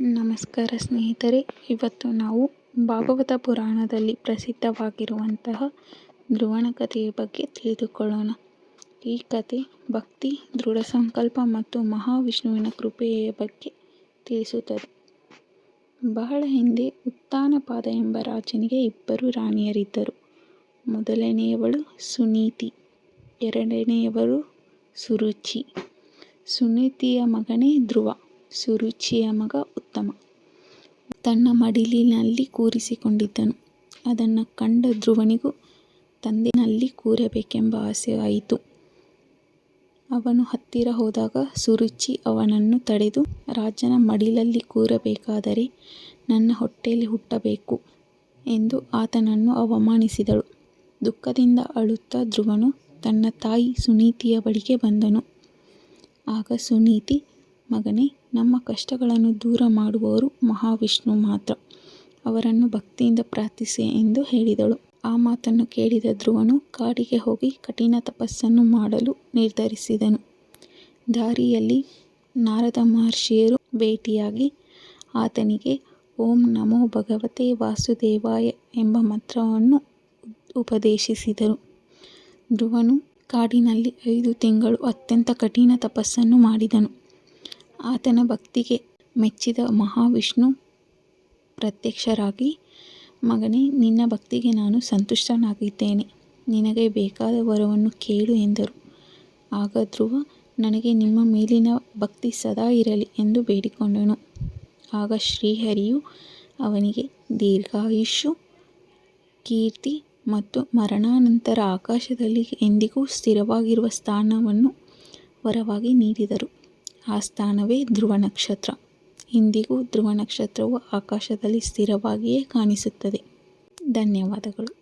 ನಮಸ್ಕಾರ ಸ್ನೇಹಿತರೆ, ಇವತ್ತು ನಾವು ಭಾಗವತ ಪುರಾಣದಲ್ಲಿ ಪ್ರಸಿದ್ಧವಾಗಿರುವಂತಹ ಧ್ರುವನ ಕಥೆಯ ಬಗ್ಗೆ ತಿಳಿದುಕೊಳ್ಳೋಣ. ಈ ಕಥೆ ಭಕ್ತಿ, ದೃಢ ಸಂಕಲ್ಪ ಮತ್ತು ಮಹಾವಿಷ್ಣುವಿನ ಕೃಪೆಯ ಬಗ್ಗೆ ತಿಳಿಸುತ್ತದೆ. ಬಹಳ ಹಿಂದೆ ಉತ್ತಾನಪಾದ ಎಂಬ ರಾಜನಿಗೆ ಇಬ್ಬರು ರಾಣಿಯರಿದ್ದರು. ಮೊದಲನೆಯವಳು ಸುನೀತಿ, ಎರಡನೆಯವರು ಸುರುಚಿ. ಸುನೀತಿಯ ಮಗನೇ ಧ್ರುವ, ಸುರುಚಿಯ ಮಗ ಉತ್ತಮ ತನ್ನ ಮಡಿಲಿನಲ್ಲಿ ಕೂರಿಸಿಕೊಂಡಿದ್ದನು. ಅದನ್ನು ಕಂಡ ಧ್ರುವನಿಗೂ ತಂದೆಯಲ್ಲಿ ಕೂರಬೇಕೆಂಬ ಆಸೆ ಆಯಿತು. ಅವನು ಹತ್ತಿರ ಹೋದಾಗ ಸುರುಚಿ ಅವನನ್ನು ತಡೆದು, ರಾಜನ ಮಡಿಲಲ್ಲಿ ಕೂರಬೇಕಾದರೆ ನನ್ನ ಹೊಟ್ಟೆಯಲ್ಲಿ ಹುಟ್ಟಬೇಕು ಎಂದು ಆತನನ್ನು ಅವಮಾನಿಸಿದಳು. ದುಃಖದಿಂದ ಅಳುತ್ತಾ ಧ್ರುವನು ತನ್ನ ತಾಯಿ ಸುನೀತಿಯ ಬಳಿಗೆ ಬಂದನು. ಆಗ ಸುನೀತಿ, ಮಗನೇ, ನಮ್ಮ ಕಷ್ಟಗಳನ್ನು ದೂರ ಮಾಡುವವರು ಮಹಾವಿಷ್ಣು ಮಾತ್ರ. ಅವರನ್ನು ಭಕ್ತಿಯಿಂದ ಪ್ರಾರ್ಥಿಸಿ ಎಂದು ಹೇಳಿದಳು. ಆ ಮಾತನ್ನು ಕೇಳಿದ ಧ್ರುವನು ಕಾಡಿಗೆ ಹೋಗಿ ಕಠಿಣ ತಪಸ್ಸನ್ನು ಮಾಡಲು ನಿರ್ಧರಿಸಿದನು. ದಾರಿಯಲ್ಲಿ ನಾರದ ಮಹರ್ಷಿಯರು ಭೇಟಿಯಾಗಿ ಆತನಿಗೆ ಓಂ ನಮೋ ಭಗವತೆ ವಾಸುದೇವಾಯ ಎಂಬ ಮಂತ್ರವನ್ನು ಉಪದೇಶಿಸಿದರು. ಧ್ರುವನು ಕಾಡಿನಲ್ಲಿ 5 ತಿಂಗಳು ಅತ್ಯಂತ ಕಠಿಣ ತಪಸ್ಸನ್ನು ಮಾಡಿದನು. ಆತನ ಭಕ್ತಿಗೆ ಮೆಚ್ಚಿದ ಮಹಾವಿಷ್ಣು ಪ್ರತ್ಯಕ್ಷರಾಗಿ, ಮಗನೇ, ನಿನ್ನ ಭಕ್ತಿಗೆ ನಾನು ಸಂತುಷ್ಟನಾಗಿದ್ದೇನೆ. ನಿನಗೆ ಬೇಕಾದ ವರವನ್ನು ಕೇಳು ಎಂದರು. ಆಗ ಧ್ರುವ, ನನಗೆ ನಿಮ್ಮ ಮೇಲಿನ ಭಕ್ತಿ ಸದಾ ಇರಲಿ ಎಂದು ಬೇಡಿಕೊಂಡನು. ಆಗ ಶ್ರೀಹರಿಯು ಅವನಿಗೆ ದೀರ್ಘಾಯುಷ್ಯ, ಕೀರ್ತಿ ಮತ್ತು ಮರಣಾನಂತರ ಆಕಾಶದಲ್ಲಿ ಎಂದಿಗೂ ಸ್ಥಿರವಾಗಿರುವ ಸ್ಥಾನವನ್ನು ವರವಾಗಿ ನೀಡಿದರು. ಆ ಸ್ಥಾನವೇ ಧ್ರುವ ನಕ್ಷತ್ರ. ಇಂದಿಗೂ ಧ್ರುವ ನಕ್ಷತ್ರವು ಆಕಾಶದಲ್ಲಿ ಸ್ಥಿರವಾಗಿಯೇ ಕಾಣಿಸುತ್ತದೆ. ಧನ್ಯವಾದಗಳು.